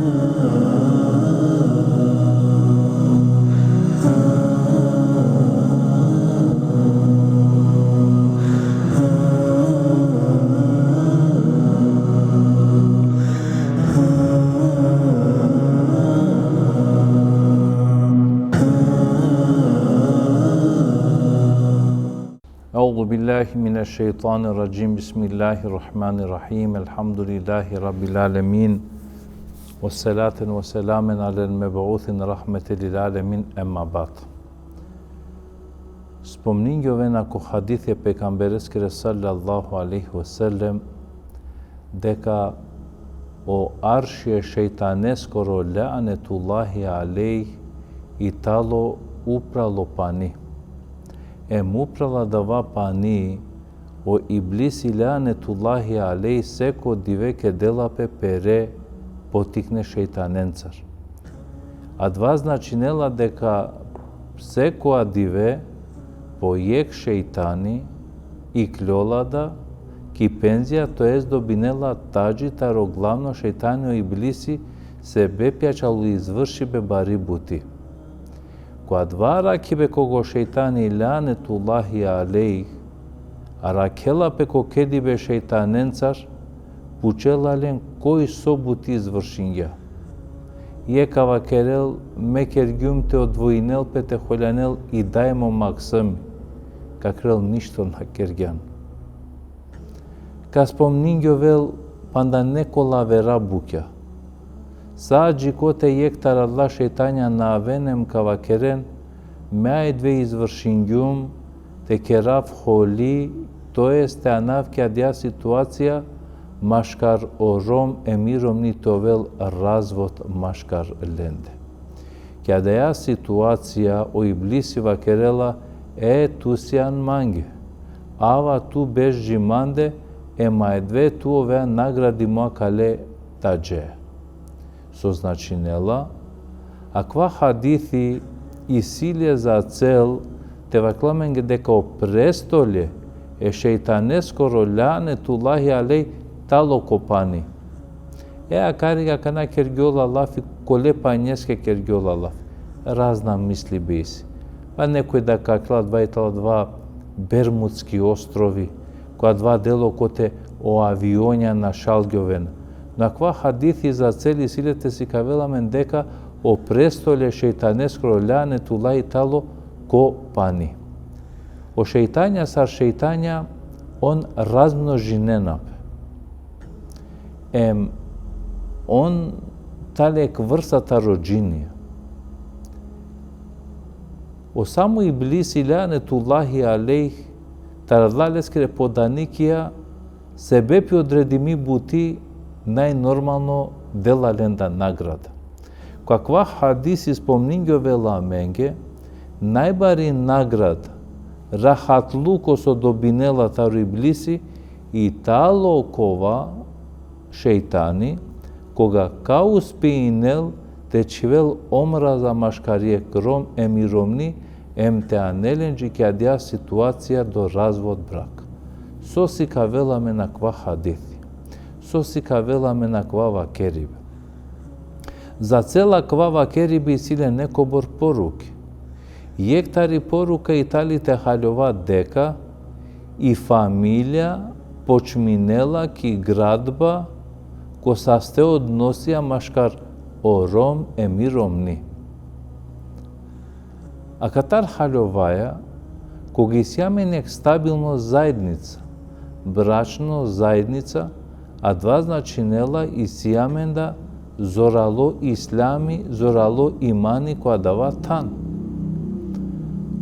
Euzu billahi mineşşeytanirracim. Bismillahirrahmanirrahim. Elhamdülillahi rabbil alamin. Ves salaten ve selamen alel meb'uthin rahmeten lil alamin. Amma ba'd. Spomninjove nako hadithje pejgambereskere sallallahu alaihi wasallam дека o arshje shejtaneskoro lanetullahi alejh i talo upralo pani. Uprala dava pani o iblisi lanetullahi alejh seko diveke delape pere потикне шејтаненцар. А два значинела дека секоја диве по јек шејтани и клјолада ки пензија, тоест добинела таджитаро главно шејтанио иблиси се бепјачало изврши бе бари бути. Која два ракибе кого шејтани ланетуллахи алейх, а ракела пеко кедибе шејтаненцар, пучелален кој собути извршинја. Јекава керел мекергјум те одвоинел пете холјанел и дајмо максами, какрел ништо на кергјан. Ка спомнингјо вел панда некола вера букја. Саđи коте јектаралла шејтања на авенем кава керен, меај две извршинјум те керав холи, тоест те анав ке адја ситуација машкар ором емиром ни товел развод машкар ленде. Ке адја ситуација о иблисива керела ту сијан манге, ава ту беш джиманде, ема две ту овеа награди моа кале таđе. Со значинела, аква хадиthi и силе за цел те вакламенге дека о престоле шејтанескоро ланетуллахи алейх тало копани. Акарига кана кергјола лаф и коле пањеске кергјола лаф. Разна мисли беси. Па некој да какла два Бермудски острови, која два дело коте о авионја на шалгјовен. На ква хадиthi за цели силете си кавеламен дека о престоле шејтанескоро ланетуллахи тало копани. О шејтања сар шејтања он размножиненап. Он талек врсата роджинија. О само иблиси ланетуллахи алейх тарадлалескере поданикија себепи одредими бути најнормално делаленда награда. Каква хадиси спомнингјо вела менге, најбари награда рахатлуко со добинела таро иблиси и тало кова шејтани, кога кауспиинел те чивел омраза машкарие гром емиромни те анеленджи ке адја ситуација до развод брак. Со си кавеламе на ква хадиthi, со си кавеламе на ква вакерибе. За цела ква вакериби силе некобор поруки. Јектари порука италите халјова дека и фамилија почминела ки градба ко састе односија машкар ором емиромни. А катар халјоваја, кога исјаменек стабилно заедница, брачно заедница, а два значинела исјаменда зорало ислами, зорало имани која дава тан.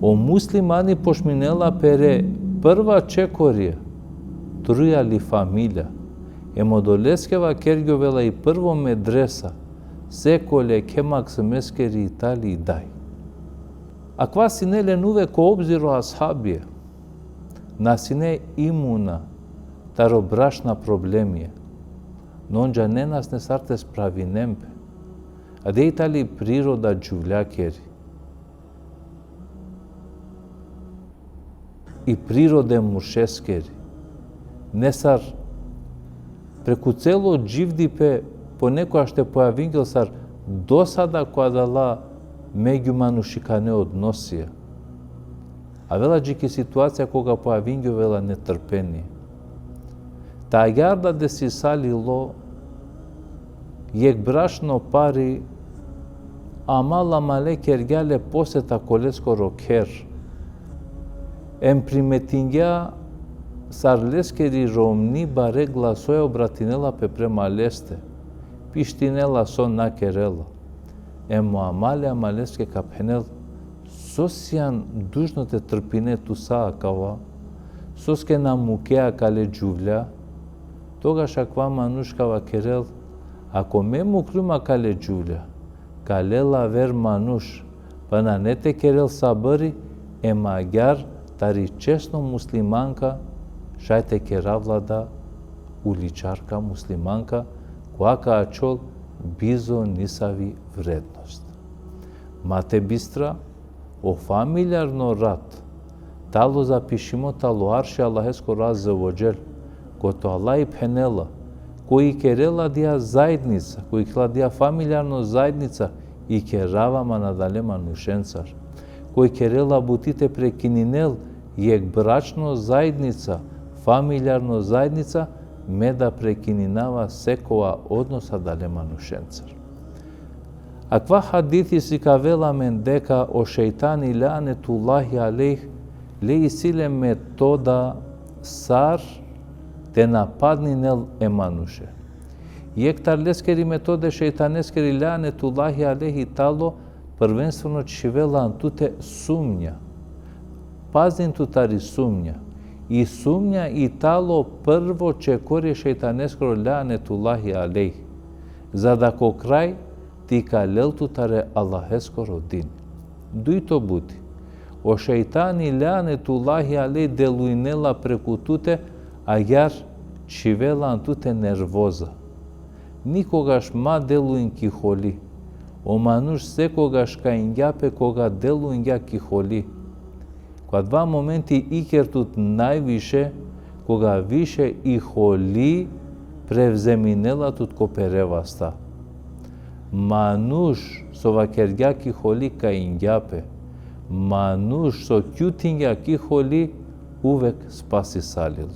О муслимани пошминела пере прва чекорија, труја ли фамилја, емодолескева кергјовела и прво медреса, секоле кемак семескери Италии дај. А ква сине ленуве ко обзиро асхабија, на сине имуна, таро брашна проблемија, нонџа не нас не сарте справи немпе, а де Италии природа джувљакери. И природе мушескери. Несар преку цело дживдипе понекоја ще појавингел сар досада која дала меѓу манушикане односија. А вела джики ситуација кога појавингел вела нетрпение. Та јарда де си салило јек брашно пари амала мале кергјале посета колескоро кер. Ем приметингја сар лескери ромни баре гласоја обратинела пепрема лесте. Пиштинела сон накерела. Ем муамале амалеске капхенел сосјан дужноте трпине тусаа кава, соске на мукеа кале джувля, тогаш аква манушкава керел, ако ме мукрума кале джувля, калела вер мануш, па на нете керел сабари, е магјар, тари честно муслиманка, шајте керавлада, уличарка муслиманка, која каачол бизо нисави вредност. Мате бистра, о фамилјарно рад, тало запишимо тало арши Аллахеско Азза ва Џел, кото Аллах и пхенела, кои керела дија заедница, кои кладија фамилјарно заедница и керавама надалема нушенцар, кои керела бутите прекининел јек брачно заедница, фамилјарно заедница, ме да прекининава секоја односа далема нушенцар. Аква хадити си кавеламен дека о шејтани лаанетуллахи алейх ле исиле метода сар те нападнинел емануше. Јектар лескери методе шејтанескери лаанетуллахи алейхи тало првенствено чивела антуте сумња. Пазин тутари сумња. И сумња и тало прво чекори шејтанескро лаанетуллахи алейх. За да ко крај ти калел тутаре Аллахескоро дин. Дуито бути. О шејтани лаанетуллахи алейх делуинела преку туте, а јар чивела антуте нервоза. Никогаш ма делуин ки холи. О мануш секогаш каингјапе кога делуинѓа ки холи. Кога два моменти икертут највише, кога више и холи превземинела тут копереваста. Мануш со вакерѓа ки холи каингјапе. Мануш со кјутингја ки холи увек спаси салил.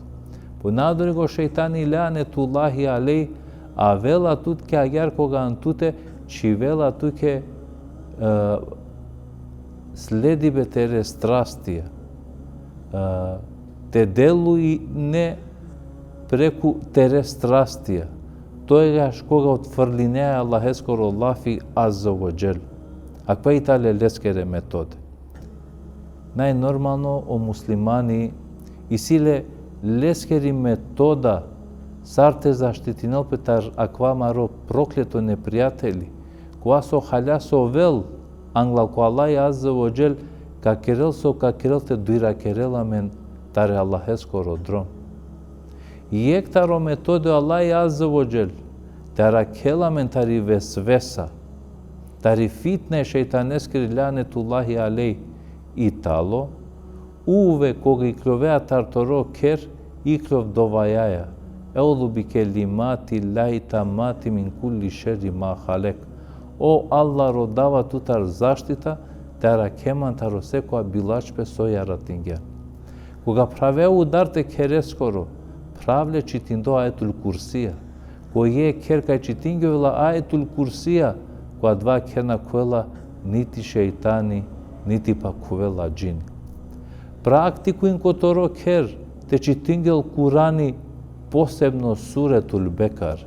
Понадори го шејтани лаанетуллахи алейх, а вела тут ке агјар кога антуте, чи вела туке следи бе тере страстија. Те делуи не преку тере страстија. Тојаш кога отфрлинеа Аллахескоро лафи Азза ва Џел. Аква и тале лескере методе. Најнормално о муслимани и силе лескери метода сарте заштитинел петар аква маро проклето непријатели, која со хаља со вел, англал ко Аллах Азза ва Џел, ка керел со ка керел те дуира кереламен таре Аллахескоро дрон. Јектаро методе Аллах Азза ва Џел, тара келамен тари весвеса, тари фитне шејтанескери лаанетуллахи алейх и тало, уве кога и кловеа тарторо кер, и клов довајаја. Еулу би келимати лаи тамати мин кулли шерри ма халек. О Аллах родава тутар заштита, тара кеман таро секоја билачпе со јаратингја. Кога правеа ударте керескоро, правле читиндо аетул курсија. Кој е кер кај читингјовела аетул курсија, која два керна коела нити шејтани, нити па кувела джини. Практикуин которо кер, те читингел Курани, посебно суретул Бекар.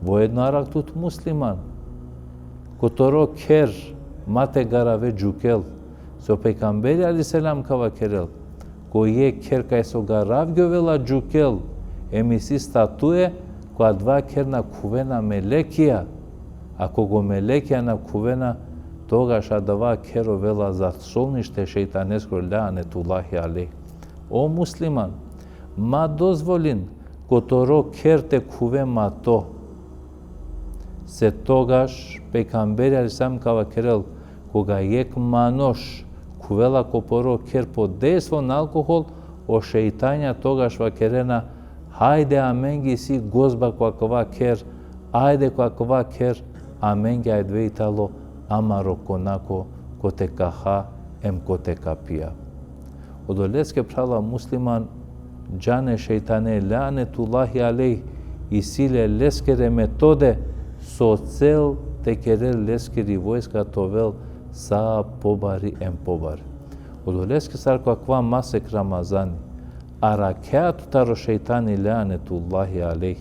Во едно арактут муслиман, которо кер мате гараве джукел, со пекамбери алиселам кава керел, кој е кер кај со гаравгјовела джукел, емиси статуе, која два кер на кувена мелекија, ако го мелекија на кувена, тогаш адава керо вела за солниште шејтанеско лаанетуллахи алейх. О муслиман, ма дозволин, которо кер те куве мато, се тогаш пекамбери алисам кава керел, кога јек манош кувела копоро кер под дејство на алкохол, о шејтања тогаш ва керена, хајде аменги си гозба која кер, Ајде каква кер, аменге ајдве итало, амаро конако, коте каха, ем коте капија. Одолеске прала муслиман, джане шејтане ланетуллахи алейх, и силе лескере методе, со цел те кере лескери војска товел са побари ем побари. Одолеске сар каква масек Рамазани, а ракеату таро шејтани ланетуллахи алейх.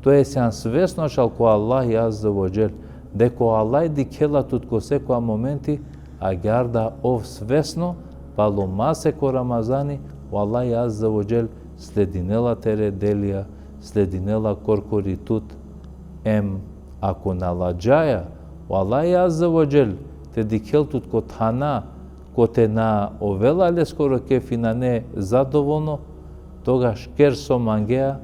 Тоа е сеан свесно шал ко Аллахи азза во џел, деко Аллај дикела тут ко секоја моменти, а гарда ов свесно, пало масе ко Рамазани, Аллај азза во џел слединела тере делија, слединела коркори тут, ем ако наладжаја, Аллај азза во џел те дикел тут ко тана, ко те на овелале скоро кефи на не задоволно, тогаш кер со мангеа,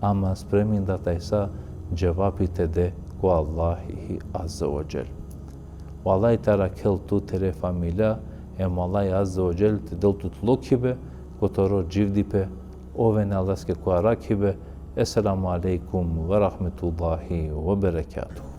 ама спремин да тај са джевапите де ко Аллахи азза во џел. Аллај таракел ту тере фамилја, ем Аллај азза во џел те дел тут локибе, которо дживдипе, овен Алласке ко аракибе. Esselamu aleykum ve rahmetullahi ve berekatuhu.